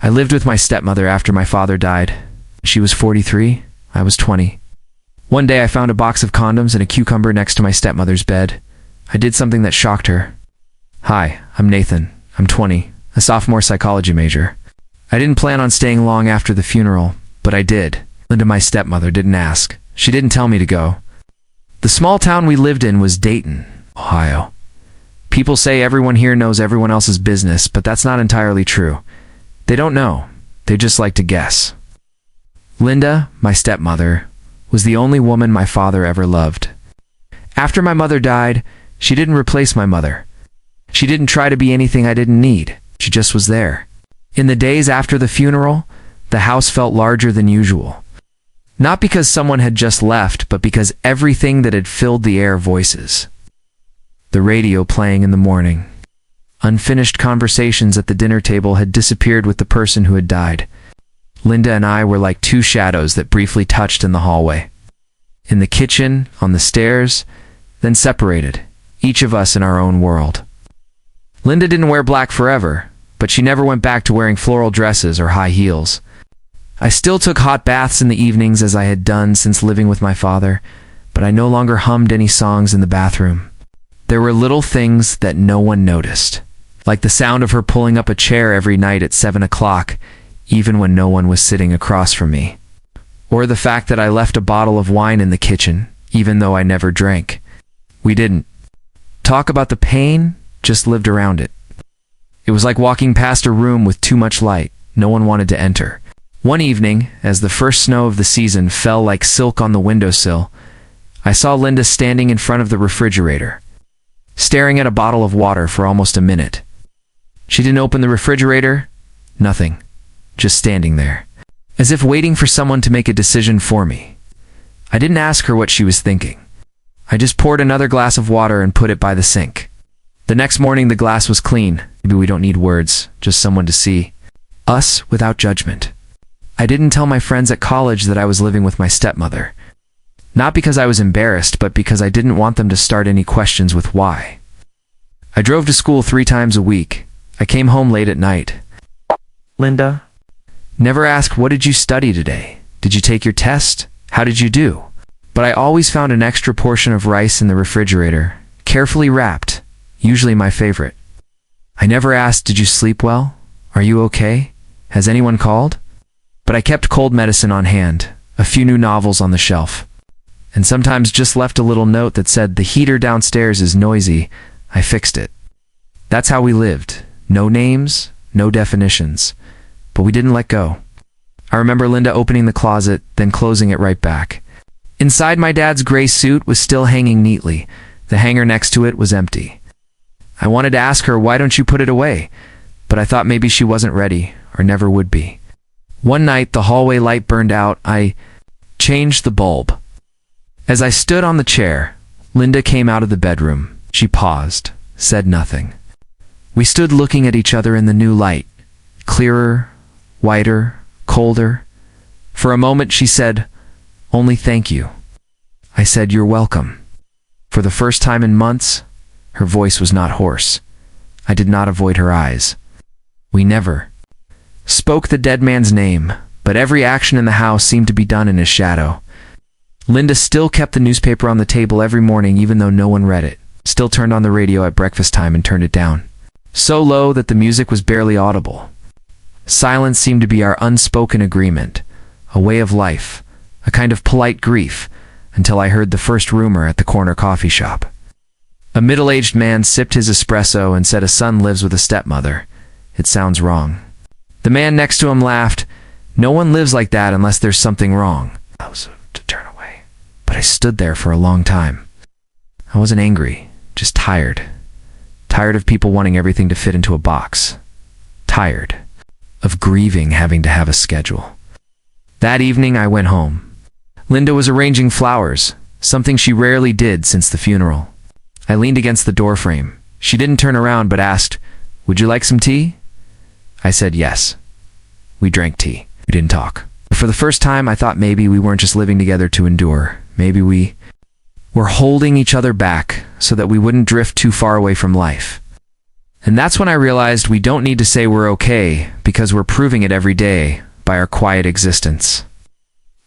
I lived with my stepmother after my father died. She was 43, I was 20. One day I found a box of condoms and a cucumber next to my stepmother's bed. I did something that shocked her. Hi, I'm Nathan. I'm 20, a sophomore psychology major. I didn't plan on staying long after the funeral, but I did. Linda, my stepmother, didn't ask. She didn't tell me to go. The small town we lived in was Dayton, Ohio. People say everyone here knows everyone else's business, but that's not entirely true. They don't know. They just like to guess. Linda, my stepmother, was the only woman my father ever loved. After my mother died, she didn't replace my mother. She didn't try to be anything I didn't need. She just was there. In the days after the funeral, the house felt larger than usual. Not because someone had just left, but because everything that had filled the air voices. The radio playing in the morning. Unfinished conversations at the dinner table had disappeared with the person who had died. Linda and I were like two shadows that briefly touched in the hallway. In the kitchen, on the stairs, then separated, each of us in our own world. Linda didn't wear black forever, but she never went back to wearing floral dresses or high heels. I still took hot baths in the evenings as I had done since living with my father, but I no longer hummed any songs in the bathroom. There were little things that no one noticed, like the sound of her pulling up a chair every night at 7 o'clock, even when no one was sitting across from me. Or the fact that I left a bottle of wine in the kitchen, even though I never drank. We didn't talk about the pain, just lived around it. It was like walking past a room with too much light. No one wanted to enter. One evening, as the first snow of the season fell like silk on the windowsill, I saw Linda standing in front of the refrigerator, staring at a bottle of water for almost a minute. She didn't open the refrigerator, nothing, just standing there, as if waiting for someone to make a decision for me. I didn't ask her what she was thinking. I just poured another glass of water and put it by the sink. The next morning the glass was clean. Maybe we don't need words, just someone to see. Us without judgment. I didn't tell my friends at college that I was living with my stepmother. Not because I was embarrassed, but because I didn't want them to start any questions with why. I drove to school 3 times a week. I came home late at night. Linda? Never asked, what did you study today? Did you take your test? How did you do? But I always found an extra portion of rice in the refrigerator, carefully wrapped, usually my favorite. I never asked, did you sleep well? Are you okay? Has anyone called? But I kept cold medicine on hand, a few new novels on the shelf, and sometimes just left a little note that said, the heater downstairs is noisy, I fixed it. That's how we lived. No names, no definitions. But we didn't let go. I remember Linda opening the closet, then closing it right back. Inside, my dad's gray suit was still hanging neatly. The hanger next to it was empty. I wanted to ask her, why don't you put it away? But I thought maybe she wasn't ready, or never would be. One night, the hallway light burned out. I changed the bulb. As I stood on the chair, Linda came out of the bedroom. She paused, said nothing. We stood looking at each other in the new light, clearer, whiter, colder. For a moment she said, only thank you. I said, you're welcome. For the first time in months, her voice was not hoarse. I did not avoid her eyes. We never spoke the dead man's name, but every action in the house seemed to be done in his shadow. Linda still kept the newspaper on the table every morning even though no one read it, still turned on the radio at breakfast time and turned it down, so low that the music was barely audible. Silence seemed to be our unspoken agreement, a way of life, a kind of polite grief, until I heard the first rumor at the corner coffee shop. A middle-aged man sipped his espresso and said a son lives with a stepmother. It sounds wrong. The man next to him laughed. No one lives like that unless there's something wrong. I was to turn away, but I stood there for a long time. I wasn't angry, just tired. Tired of people wanting everything to fit into a box. Tired of grieving having to have a schedule. That evening I went home. Linda was arranging flowers, something she rarely did since the funeral. I leaned against the doorframe. She didn't turn around but asked, would you like some tea? I said yes. We drank tea. We didn't talk. For the first time I thought maybe we weren't just living together to endure. Maybe we were holding each other back so that we wouldn't drift too far away from life. And that's when I realized we don't need to say we're okay, because we're proving it every day by our quiet existence.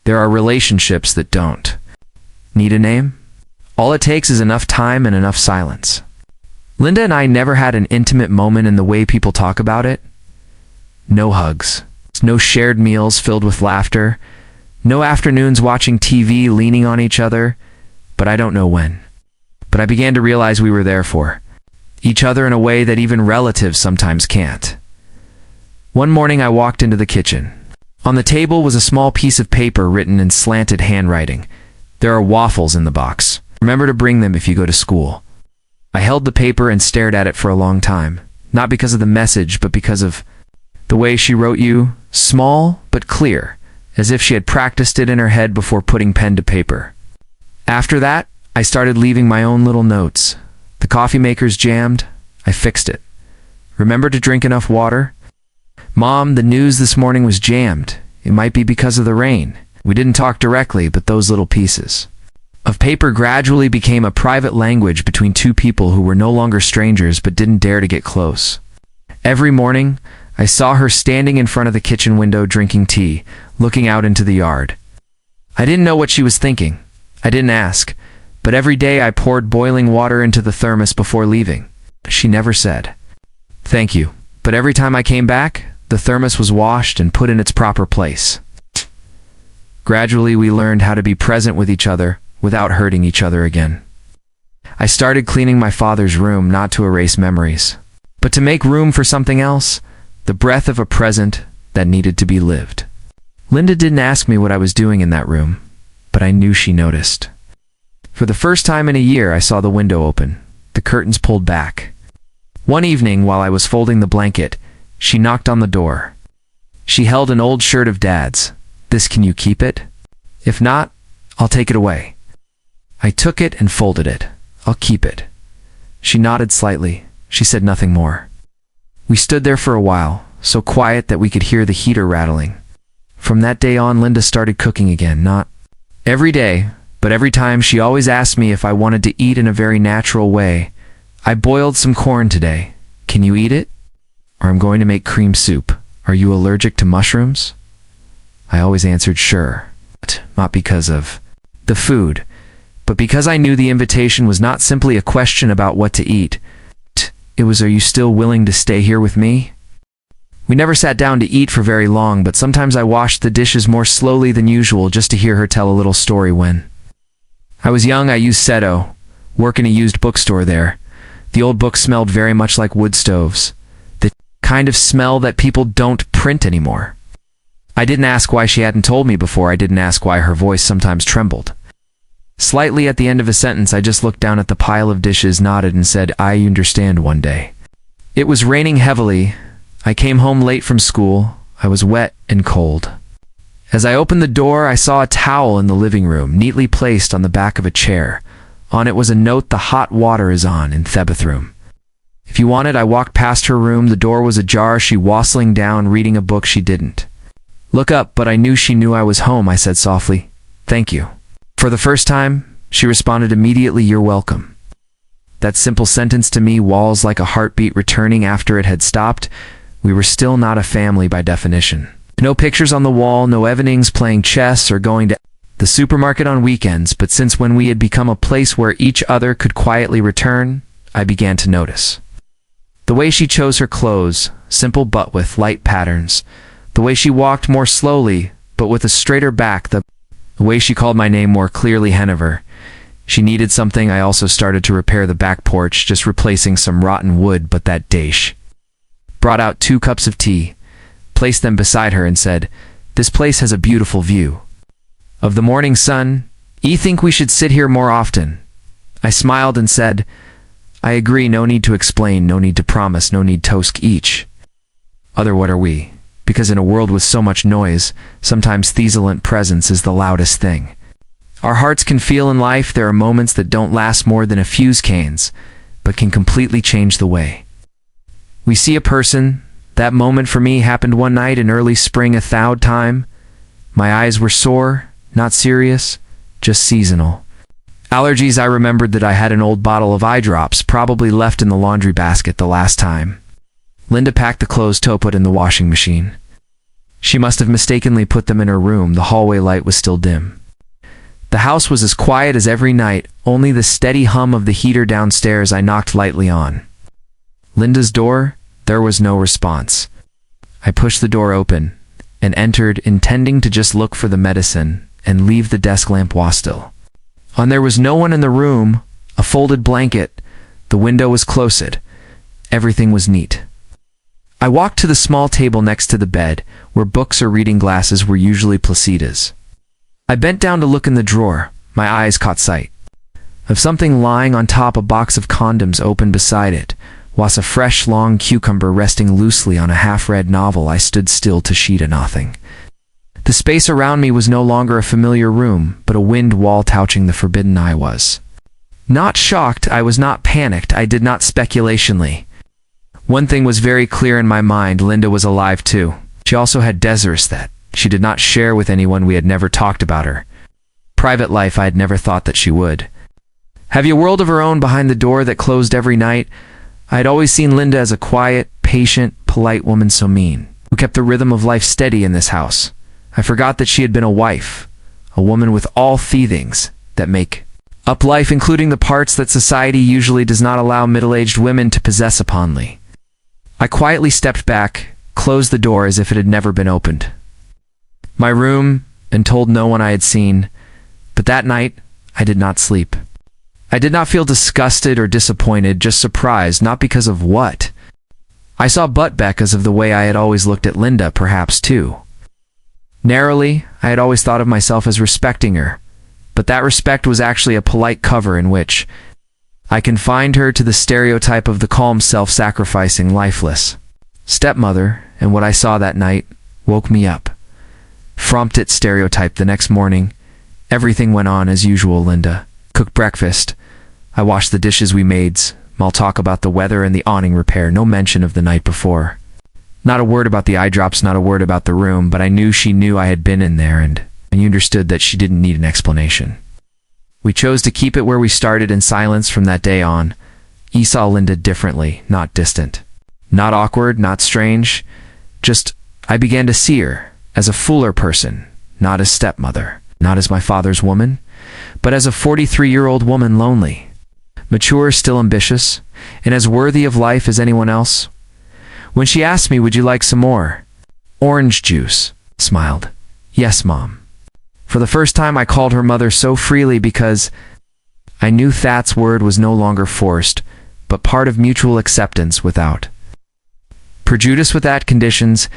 There are relationships that don't. Need a name? All it takes is enough time and enough silence. Linda and I never had an intimate moment in the way people talk about it. No hugs. No shared meals filled with laughter. No afternoons watching TV leaning on each other. But I don't know when. But I began to realize we were there for each other in a way that even relatives sometimes can't. One morning I walked into the kitchen. On the table was a small piece of paper written in slanted handwriting. There are waffles in the box. Remember to bring them if you go to school. I held the paper and stared at it for a long time. Not because of the message, but because of the way she wrote you, small but clear, as if she had practiced it in her head before putting pen to paper. After that, I started leaving my own little notes. The coffee maker's jammed. I fixed it. Remember to drink enough water? Mom, the news this morning was jammed. It might be because of the rain. We didn't talk directly, but those little pieces of paper gradually became a private language between two people who were no longer strangers but didn't dare to get close. Every morning, I saw her standing in front of the kitchen window drinking tea, looking out into the yard. I didn't know what she was thinking. I didn't ask. But every day I poured boiling water into the thermos before leaving. She never said, "Thank you." But every time I came back, the thermos was washed and put in its proper place. Gradually, we learned how to be present with each other without hurting each other again. I started cleaning my father's room not to erase memories, but to make room for something else, the breath of a present that needed to be lived. Linda didn't ask me what I was doing in that room, but I knew she noticed. For the first time in a year, I saw the window open, the curtains pulled back. One evening, while I was folding the blanket, she knocked on the door. She held an old shirt of Dad's. "This, can you keep it? If not, I'll take it away." I took it and folded it. "I'll keep it." She nodded slightly. She said nothing more. We stood there for a while, so quiet that we could hear the heater rattling. From that day on, Linda started cooking again, not every day, but every time. She always asked me if I wanted to eat in a very natural way. "I boiled some corn today. Can you eat it? Or I'm going to make cream soup. Are you allergic to mushrooms?" I always answered sure, but not because of the food, but because I knew the invitation was not simply a question about what to eat. It was, "Are you still willing to stay here with me?" We never sat down to eat for very long, but sometimes I washed the dishes more slowly than usual just to hear her tell a little story. When I was young, I used Seto, work in a used bookstore there. The old books smelled very much like wood stoves, the kind of smell that people don't print anymore. I didn't ask why she hadn't told me before. I didn't ask why her voice sometimes trembled slightly at the end of a sentence. I just looked down at the pile of dishes, nodded, and said, "I understand." One day, it was raining heavily. I came home late from school. I was wet and cold. As I opened the door, I saw a towel in the living room, neatly placed on the back of a chair. On it was a note, "The hot water is on in the bathroom. If you want it." I walked past her room. The door was ajar. She wassailing down, reading a book. She didn't look up, but I knew she knew I was home. I said softly, "Thank you." For the first time, she responded immediately, "You're welcome." That simple sentence to me walls like a heartbeat returning after it had stopped. We were still not a family by definition. No pictures on the wall, no evenings playing chess or going to the supermarket on weekends, but since when we had become a place where each other could quietly return, I began to notice. The way she chose her clothes, simple but with light patterns. The way she walked more slowly, but with a straighter back. The way she called my name more clearly. Henniver. She needed something. I also started to repair the back porch, just replacing some rotten wood, but that day she brought out 2 cups of tea, placed them beside her, and said, "This place has a beautiful view of the morning sun. I think we should sit here more often." I smiled and said, "I agree. No need to explain, no need to promise, no need to ask each other what are we." Because in a world with so much noise, sometimes thesalent presence is the loudest thing our hearts can feel in life. There are moments that don't last more than a few seconds, but can completely change the way we see a person. That moment for me happened one night in early spring, a thawed time. My eyes were sore, not serious, just seasonal. Allergies. I remembered that I had an old bottle of eye drops, probably left in the laundry basket the last time. Linda packed the clothes to put in the washing machine. She must have mistakenly put them in her room. The hallway light was still dim. The house was as quiet as every night, only the steady hum of the heater downstairs. I knocked lightly on Linda's door. There was no response. I pushed the door open and entered, intending to just look for the medicine and leave the desk lamp still on. There was no one in the room. A folded blanket. The window was closed. Everything was neat. I walked to the small table next to the bed, where books or reading glasses were usually placidas. I bent down to look in the drawer. My eyes caught sight of something lying on top. A box of condoms open beside it was a fresh long cucumber resting loosely on a half-read novel. I stood still to sheet a nothing. The space around me was no longer a familiar room, but a wind wall touching the forbidden. I was not shocked. I was not panicked. I did not speculationally. One thing was very clear in my mind. Linda was alive too. She also had Desiree that she did not share with anyone. We had never talked about her private life. I had never thought that she would have a world of her own behind the door that closed every night. I had always seen Linda as a quiet, patient, polite woman, so mean, who kept the rhythm of life steady in this house. I forgot that she had been a wife, a woman with all things that make up life, including the parts that society usually does not allow middle-aged women to possess openly. I quietly stepped back, closed the door as if it had never been opened. My room, and told no one I had seen, but that night I did not sleep. I did not feel disgusted or disappointed, just surprised, not because of what I saw, but because of the way I had always looked at Linda, perhaps too narrowly. I had always thought of myself as respecting her, but that respect was actually a polite cover in which I confined her to the stereotype of the calm, self-sacrificing, lifeless stepmother, and what I saw that night woke me up. From that stereotype. The next morning, everything went on as usual. Linda cooked breakfast. I washed the dishes. We maids all talk about the weather and the awning repair. No mention of the night before. Not a word about the eye drops, not a word about the room, but I knew she knew I had been in there, and I understood that she didn't need an explanation. We chose to keep it where we started, in silence from that day on. I saw Linda differently, not distant, not awkward, not strange. Just, I began to see her as a fuller person, not as stepmother, not as my father's woman, but as a 43-year-old woman, lonely, mature, still ambitious, and as worthy of life as anyone else. When she asked me, "Would you like some more orange juice?" I smiled. "Yes, Mom." For the first time I called her mother so freely, because I knew That's word was no longer forced, but part of mutual acceptance without prejudice. With that conditions,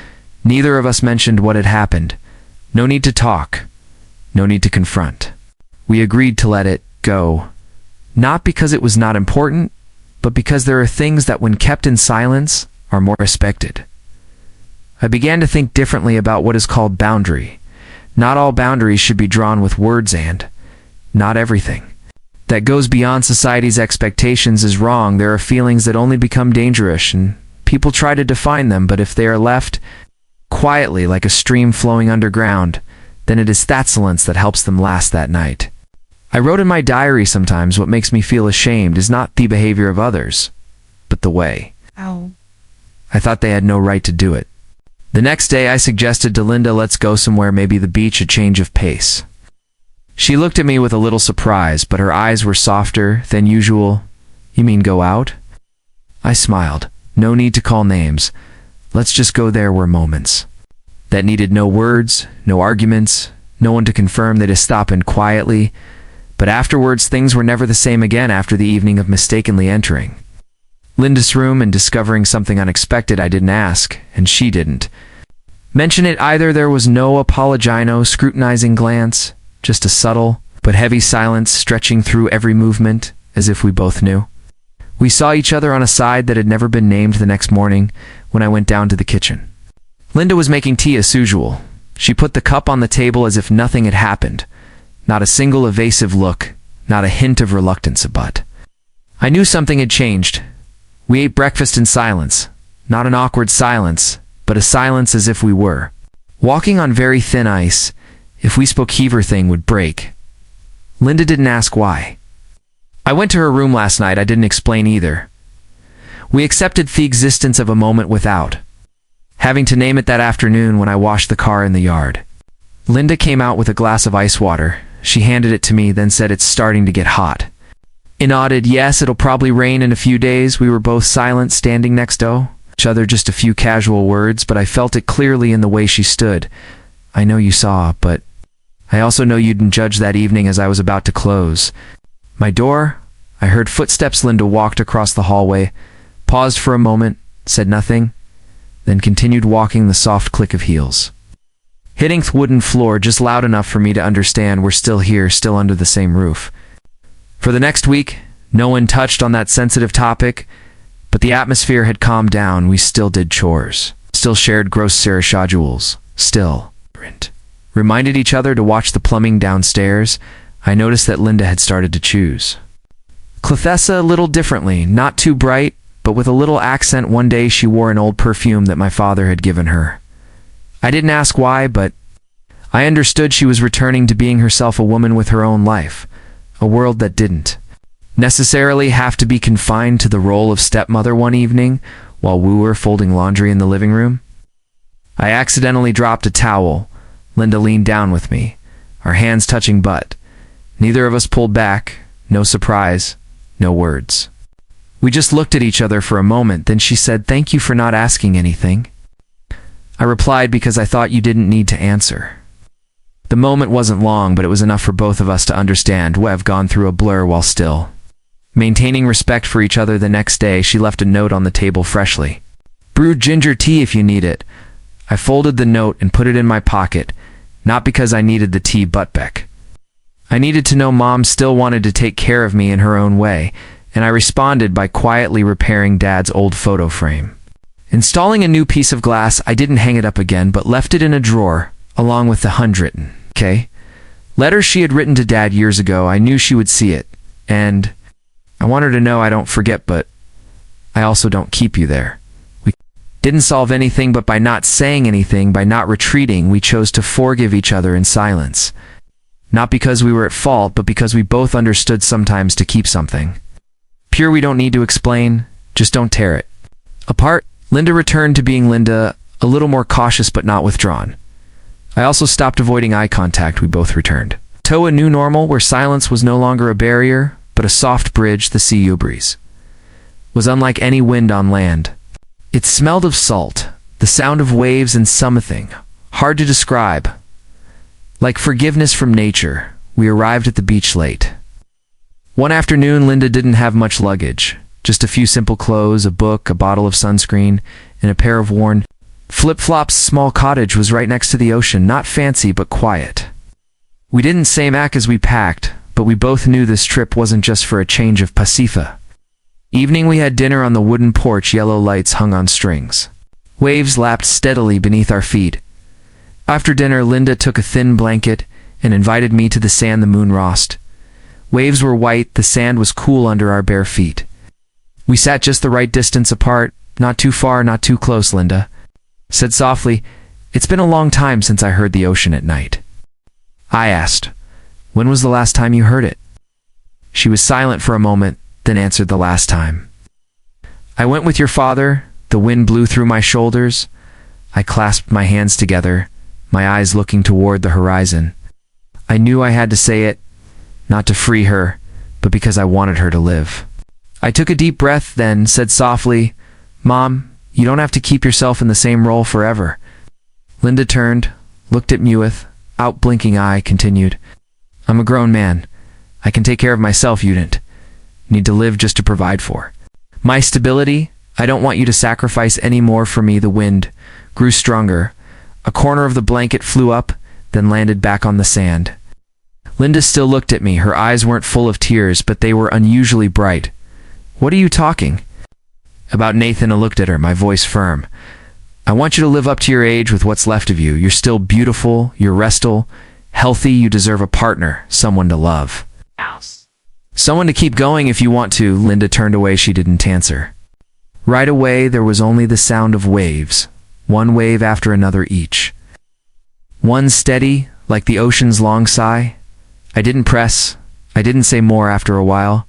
neither of us mentioned what had happened. No need to talk, no need to confront. We agreed to let it go, not because it was not important, but because there are things that, when kept in silence, are more respected. I began to think differently about what is called boundary. Not all boundaries should be drawn with words, and not everything that goes beyond society's expectations is wrong. There are feelings that only become dangerous, and people try to define them, but if they are left quietly like a stream flowing underground, then it is that silence that helps them last that night. I wrote in my diary, sometimes what makes me feel ashamed is not the behavior of others, but the way I thought they had no right to do it. The next day I suggested to Linda, "Let's go somewhere, maybe the beach, a change of pace." She looked at me with a little surprise, but her eyes were softer than usual. "You mean go out?" I smiled. "No need to call names. Let's just go." There were moments that needed no words, no arguments, no one to confirm. They just stopped quietly, but afterwards things were never the same again. After the evening of mistakenly entering Linda's room and discovering something unexpected, I didn't ask, and she didn't mention it either. There was no apology, no scrutinizing glance, just a subtle but heavy silence stretching through every movement, as if we both knew. We saw each other on a side that had never been named. The next morning, when I went down to the kitchen, Linda was making tea as usual. She put the cup on the table as if nothing had happened. Not a single evasive look, not a hint of reluctance, but I knew something had changed. We ate breakfast in silence, not an awkward silence, but a silence as if we were walking on very thin ice. If we spoke, everything would break. Linda didn't ask why. I went to her room last night. I didn't explain either. We accepted the existence of a moment without having to name it that afternoon when I washed the car in the yard. Linda came out with a glass of ice water. She handed it to me, then said, "It's starting to get hot." I nodded, "Yes, it'll probably rain in a few days." We were both silent, standing next to each other, just a few casual words, but I felt it clearly in the way she stood. "I know you saw, but I also know you didn't judge that evening." As I was about to close my door, I heard footsteps. Linda walked across the hallway, paused for a moment, said nothing, then continued walking, the soft click of heels hitting the wooden floor just loud enough for me to understand we're still here, still under the same roof. For the next week, no one touched on that sensitive topic, but the atmosphere had calmed down. We still did chores, still shared gross schedules, still reminded each other to watch the plumbing downstairs. I noticed that Linda had started to choose Clothessa a little differently, not too bright, but with a little accent. One day she wore an old perfume that my father had given her. I didn't ask why, but I understood she was returning to being herself, a woman with her own life, a world that didn't necessarily have to be confined to the role of stepmother. One evening, while we were folding laundry in the living room, I accidentally dropped a towel. Linda leaned down with me, our hands touching, but neither of us pulled back. No surprise, no words. We just looked at each other for a moment, then she said, "Thank you for not asking anything." I replied, "Because I thought you didn't need to answer." The moment wasn't long, but it was enough for both of us to understand we've gone through a blur while still maintaining respect for each other. The next day, she left a note on the table, "Freshly brewed ginger tea if you need it." I folded the note and put it in my pocket, not because I needed the tea, but I needed to know Mom still wanted to take care of me in her own way, and I responded by quietly repairing Dad's old photo frame. Installing a new piece of glass, I didn't hang it up again, but left it in a drawer, along with the handwritten letter she had written to Dad years ago. I knew she would see it, and I want her to know I don't forget, but I also don't keep you there. We didn't solve anything, but by not saying anything, by not retreating, we chose to forgive each other in silence. Not because we were at fault, but because we both understood sometimes to keep something pure, we don't need to explain, just don't tear it apart. Linda returned to being Linda, a little more cautious but not withdrawn. I also stopped avoiding eye contact. We both returned to a new normal where silence was no longer a barrier, but a soft bridge. The sea breeze was unlike any wind on land. It smelled of salt, the sound of waves, and something hard to describe, like forgiveness from nature. We arrived at the beach late one afternoon. Linda didn't have much luggage. Just a few simple clothes, a book, a bottle of sunscreen, and a pair of worn flip-flops. Small cottage was right next to the ocean, not fancy but quiet. We didn't say much as we packed, but we both knew this trip wasn't just for a change of Pacifica. Evening, we had dinner on the wooden porch. Yellow lights hung on strings. Waves lapped steadily beneath our feet. After dinner, Linda took a thin blanket and invited me to the sand. The moon rocked. Waves were white, the sand was cool under our bare feet. We sat just the right distance apart, not too far, not too close. Linda said softly, "It's been a long time since I heard the ocean at night." I asked, "When was the last time you heard it?" She was silent for a moment, then answered, "The last time I went with your father." The wind blew through my shoulders. I clasped my hands together, my eyes looking toward the horizon. I knew I had to say it, not to free her, but because I wanted her to live. I took a deep breath, then said softly, "Mom, you don't have to keep yourself in the same role forever." Linda turned, looked at me with out-blinking eye, continued, "I'm a grown man. I can take care of myself. You didn't need to live just to provide for my stability. I don't want you to sacrifice any more for me." The wind grew stronger. A corner of the blanket flew up, then landed back on the sand. Linda still looked at me. Her eyes weren't full of tears, but they were unusually bright. "What are you talking about, Nathan?" I looked at her, my voice firm. "I want you to live up to your age with what's left of you. You're still beautiful, you're restful, healthy, you deserve a partner, someone to love. Someone to keep going if you want to." Linda turned away. She didn't answer. Right away, there was only the sound of waves, one wave after another each. One steady, like the ocean's long sigh. I didn't press. I didn't say more. After a while,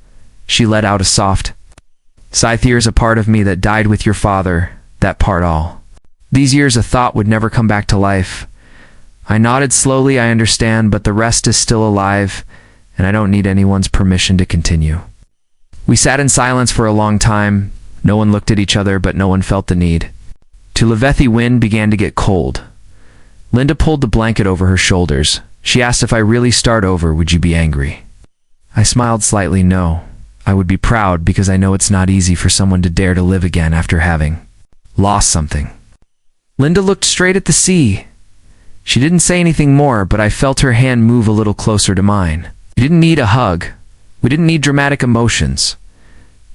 She let out a soft sigh. There's a part of me that died with your father, that part all. These years a thought would never come back to life. I nodded slowly. I understand, but the rest is still alive, and I don't need anyone's permission to continue. We sat in silence for a long time. No one looked at each other, but no one felt the need. To Levethi, wind began to get cold. Linda pulled the blanket over her shoulders. She asked, if I really start over, would you be angry? I smiled slightly. No. I would be proud, because I know it's not easy for someone to dare to live again after having lost something. Linda looked straight at the sea. She didn't say anything more, but I felt her hand move a little closer to mine. We didn't need a hug. We didn't need dramatic emotions.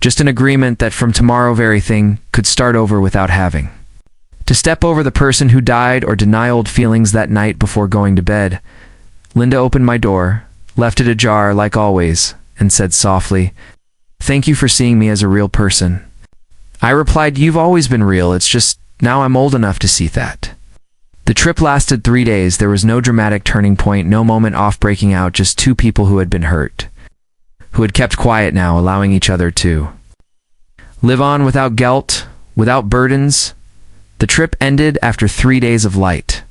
Just an agreement that from tomorrow everything could start over without having to step over the person who died or deny old feelings. That night before going to bed, Linda opened my door, left it ajar like always, and said softly, "Thank you for seeing me as a real person." I replied, "You've always been real, it's just now I'm old enough to see that." The trip lasted 3 days. There was no dramatic turning point, no moment off breaking out, just two people who had been hurt, who had kept quiet now, allowing each other to live on without guilt, without burdens. The trip ended after 3 days of light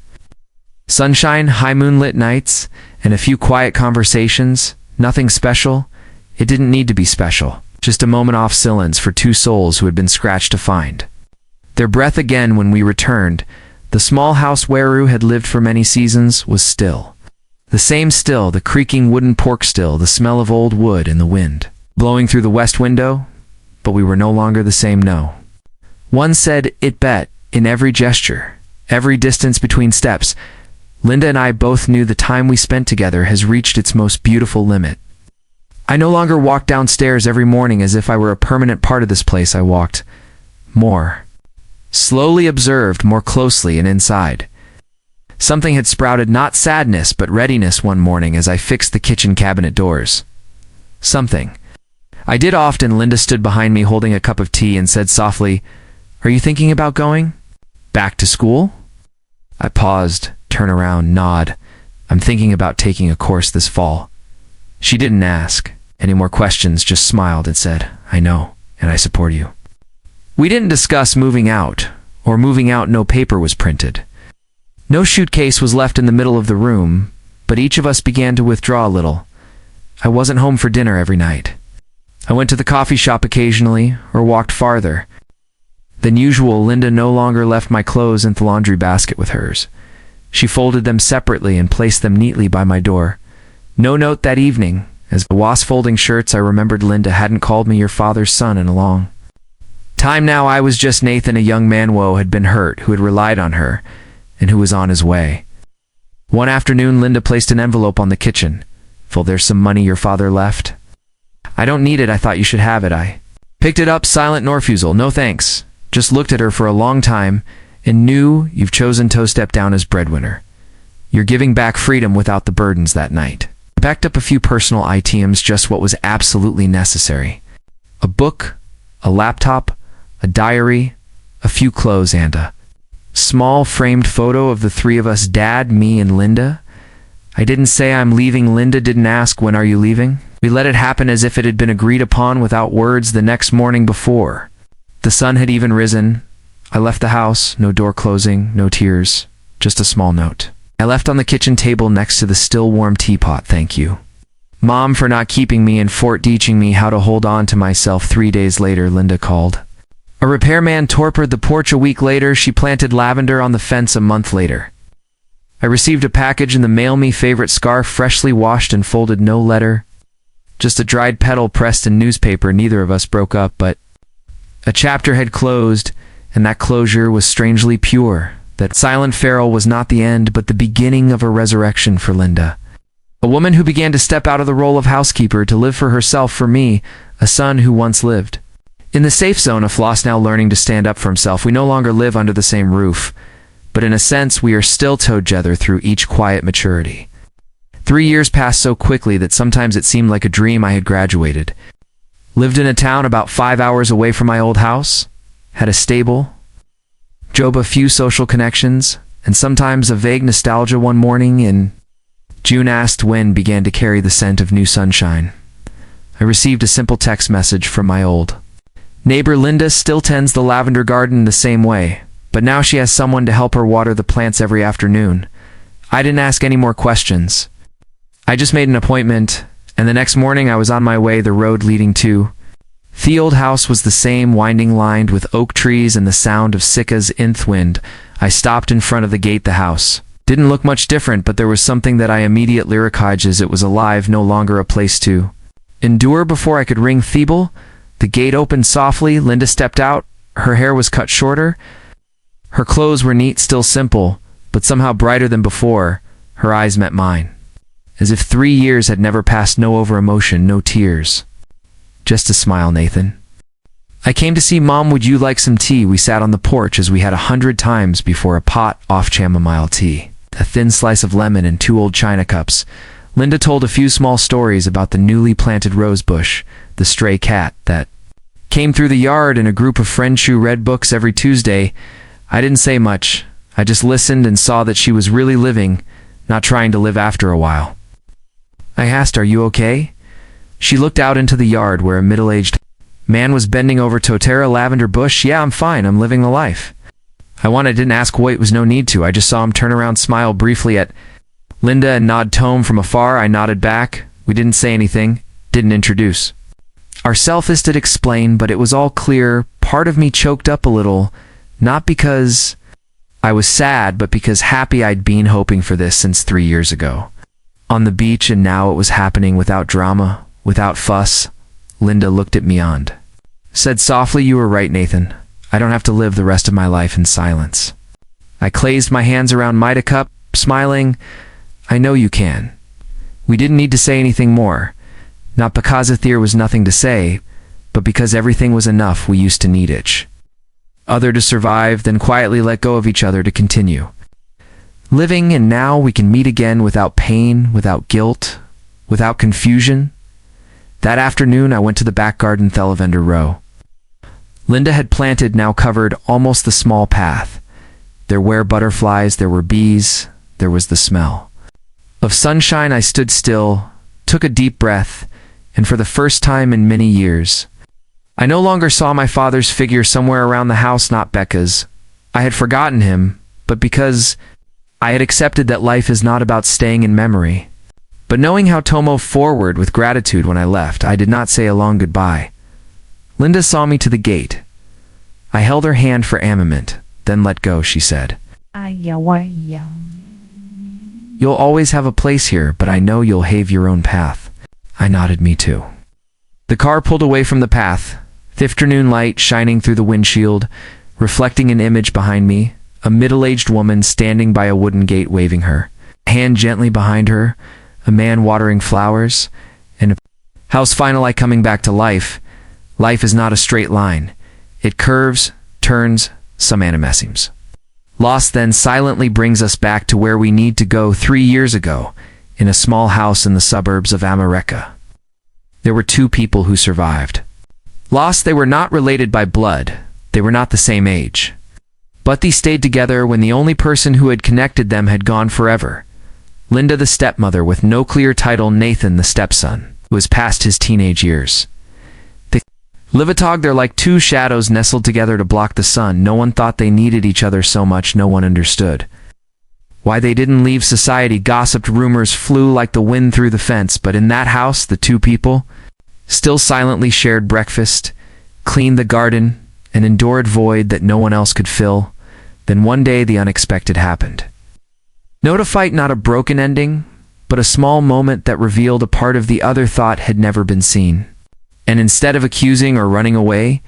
sunshine, high moonlit nights, and a few quiet conversations. Nothing special. It didn't need to be special. Just a moment off silence for two souls who had been scratched to find their breath again. When we returned, the small house where Ru had lived for many seasons was still. The same still, the creaking wooden porch still, the smell of old wood in the wind blowing through the west window, but we were no longer the same, no. One said, "It bet," in every gesture, every distance between steps. Linda and I both knew the time we spent together has reached its most beautiful limit. I no longer walked downstairs every morning as if I were a permanent part of this place. I walked more slowly, observed more closely, and inside. Something had sprouted, not sadness, but readiness one morning as I fixed the kitchen cabinet doors. Something I did often. Linda stood behind me holding a cup of tea and said softly, "Are you thinking about going back to school?" I paused, turn around, nod. "I'm thinking about taking a course this fall." She didn't ask any more questions, just smiled and said, "I know, and I support you." We didn't discuss moving out, or moving out. No paper was printed. No suitcase was left in the middle of the room, but each of us began to withdraw a little. I wasn't home for dinner every night. I went to the coffee shop occasionally, or walked farther than usual. Linda no longer left my clothes in the laundry basket with hers. She folded them separately and placed them neatly by my door. No note that evening. As I was folding shirts, I remembered Linda hadn't called me your father's son in a long time now. I was just Nathan, a young man who had been hurt, who had relied on her, and who was on his way. One afternoon, Linda placed an envelope on the kitchen. "Phil, there's some money your father left." "I don't need it. I thought you should have it." I picked it up, silent nor refusal. "No thanks." Just looked at her for a long time and knew, "You've chosen to step down as breadwinner. You're giving back freedom without the burdens." That night, I packed up a few personal items, just what was absolutely necessary. A book, a laptop, a diary, a few clothes, and a small framed photo of the three of us, Dad, me, and Linda. I didn't say I'm leaving. Linda didn't ask, "When are you leaving?" We let it happen as if it had been agreed upon without words. The next morning, before the sun had even risen, I left the house, no door closing, no tears, just a small note I left on the kitchen table next to the still warm teapot. "Thank you, Mom, for not keeping me in fort, teaching me how to hold on to myself." 3 days later, Linda called. A repairman torpid the porch. A week later, she planted lavender on the fence. A month later, I received a package in the mail. Me favorite scarf, freshly washed and folded. No letter, just a dried petal pressed in newspaper. Neither of us broke up, but a chapter had closed, and that closure was strangely pure. That silent farewell was not the end, but the beginning of a resurrection for Linda. A woman who began to step out of the role of housekeeper to live for herself. For me, a son who once lived in the safe zone of loss, now learning to stand up for himself. We no longer live under the same roof, but in a sense we are still together through each quiet maturity. 3 years passed so quickly that sometimes it seemed like a dream. I had graduated, lived in a town about 5 hours away from my old house, had a stable job, a few social connections, and sometimes a vague nostalgia. One morning in June, asked wind began to carry the scent of new sunshine. I received a simple text message from my old neighbor. Linda still tends the lavender garden the same way, but now she has someone to help her water the plants every afternoon. I didn't ask any more questions. I just made an appointment, and the next morning I was on my way. The road leading to the old house was the same, winding, lined with oak trees and the sound of Sika's nth wind. I stopped in front of the gate. The house didn't look much different, but there was something that I immediately recognized. It was alive, no longer a place to endure. Before I could ring Thiebel, the gate opened softly. Linda stepped out. Her hair was cut shorter. Her clothes were neat, still simple, but somehow brighter than before. Her eyes met mine, as if 3 years had never passed. No over-emotion, no tears. Just a smile. Nathan, I came to see Mom. Would you like some tea? We sat on the porch as we had 100 times before, a pot of chamomile tea, a thin slice of lemon, and 2 old china cups. Linda told a few small stories about the newly planted rose bush, the stray cat that came through the yard, and a group of friends who read books every Tuesday. I didn't say much. I just listened and saw that she was really living, not trying to live. After a while, I asked, "Are you okay?" She looked out into the yard where a middle-aged man was bending over Totera lavender bush. "Yeah, I'm fine. I'm living the life I didn't ask why. It was no need to. I just saw him turn around, smile briefly at Linda, and nod Tome from afar. I nodded back. We didn't say anything, didn't introduce ourselves, did explain, but it was all clear. Part of me choked up a little, not because I was sad, but because happy. I'd been hoping for this since 3 years ago on the beach, and now it was happening without drama, without fuss. Linda looked at me and said softly, "You were right, Nathan. I don't have to live the rest of my life in silence." I closed my hands around my cup, smiling. "I know you can." We didn't need to say anything more, not because there was nothing to say, but because everything was enough. We used to need each other to survive, then quietly let go of each other to continue living, and now we can meet again without pain, without guilt, without confusion. That afternoon I went to the back garden, the lavender row Linda had planted, now covered almost the small path. There were butterflies, there were bees, there was the smell of sunshine. I stood still, took a deep breath, and for the first time in many years, I no longer saw my father's figure somewhere around the house, not Becca's. I had forgotten him, but because I had accepted that life is not about staying in memory. But knowing how to move forward with gratitude, when I left, I did not say a long goodbye. Linda saw me to the gate. I held her hand for a moment, then let go. She said, "You'll always have a place here, but I know you'll have your own path." I nodded. Me too. The car pulled away from the path, the afternoon light shining through the windshield, reflecting an image behind me, a middle-aged woman standing by a wooden gate waving her hand gently behind her, a man watering flowers, and a house finally coming back to life. Life is not a straight line. It curves, turns, some animesimes. Loss then silently brings us back to where we need to go. 3 years ago, in a small house in the suburbs of America, there were 2 people who survived. Lost, they were not related by blood. They were not the same age. But they stayed together when the only person who had connected them had gone forever. Linda, the stepmother with no clear title, Nathan, the stepson, who was past his teenage years. They Livatog, they're like 2 shadows nestled together to block the sun. No one thought they needed each other so much. No one understood why they didn't leave society. Gossiped rumors flew like the wind through the fence, but in that house, the 2 people still silently shared breakfast, cleaned the garden, and endured void that no one else could fill. Then one day the unexpected happened. Not a fight, not a broken ending, but a small moment that revealed a part of the other thought had never been seen. And instead of accusing or running away,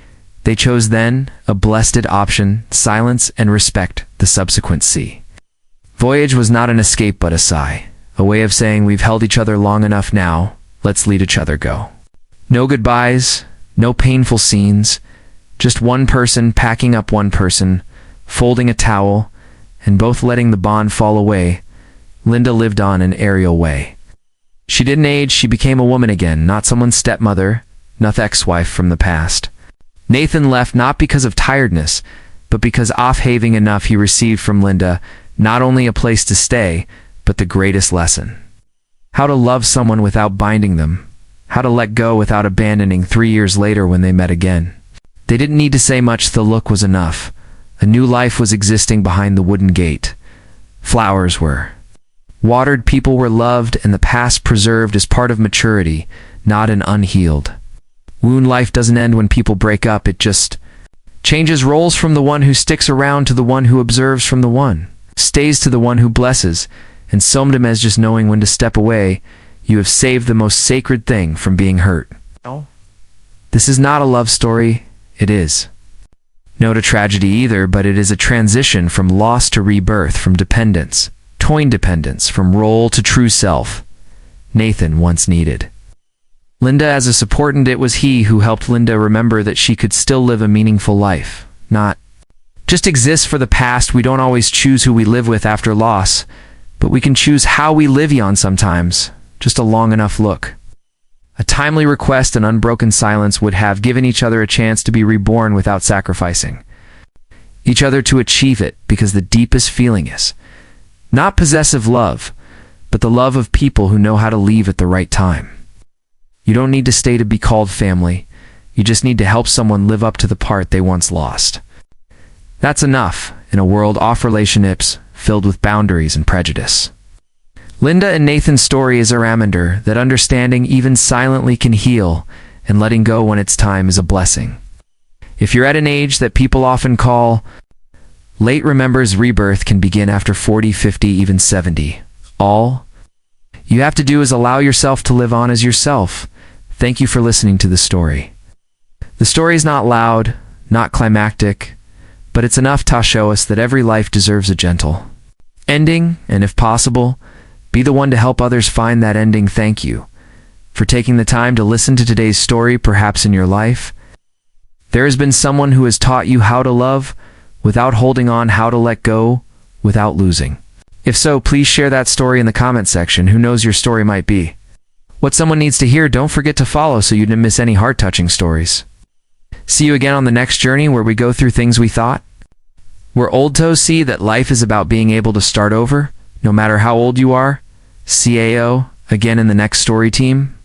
they chose then a blessed option: silence and respect. The subsequent sea voyage was not an escape but a sigh, a way of saying we've held each other long enough now, let's let each other go. No goodbyes, no painful scenes, just one person packing up one person, folding a towel, and both letting the bond fall away. Linda lived on an aerial way. She didn't age, she became a woman again, not someone's stepmother, not ex-wife from the past. Nathan left not because of tiredness, but because off having enough he received from Linda, not only a place to stay, but the greatest lesson. How to love someone without binding them, how to let go without abandoning 3 years later when they met again. They didn't need to say much, the look was enough. A new life was existing behind the wooden gate. Flowers were watered, people were loved, and the past preserved as part of maturity, not an unhealed wound. Life doesn't end when people break up, it just changes roles from the one who sticks around to the one who observes, from the one stays to the one who blesses. And sometimes just knowing when to step away, you have saved the most sacred thing from being hurt. This is not a love story, it is not a tragedy either, but it is a transition from loss to rebirth, from dependence, toy dependence, from role to true self. Nathan once needed Linda as a support, and it was he who helped Linda remember that she could still live a meaningful life, not just exist for the past. We don't always choose who we live with after loss, but we can choose how we live on sometimes. Just a long enough look, a timely request, and unbroken silence would have given each other a chance to be reborn without sacrificing each other to achieve it, because the deepest feeling is not possessive love, but the love of people who know how to leave at the right time. You don't need to stay to be called family. You just need to help someone live up to the part they once lost. That's enough in a world of relationships filled with boundaries and prejudice. Linda and Nathan's story is a reminder that understanding, even silently, can heal, and letting go when it's time is a blessing. If you're at an age that people often call late, remembers rebirth can begin after 40, 50, even 70. All you have to do is allow yourself to live on as yourself. Thank you for listening to the story. The story is not loud, not climactic, but it's enough to show us that every life deserves a gentle ending, and if possible, be the one to help others find that ending. Thank you for taking the time to listen to today's story. Perhaps in your life, there has been someone who has taught you how to love without holding on, how to let go without losing. If so, please share that story in the comment section. Who knows, your story might be what someone needs to hear. Don't forget to follow so you don't miss any heart-touching stories. See you again on the next journey, where we go through things we thought were old to see that life is about being able to start over, no matter how old you are. CAO, again in the next story team.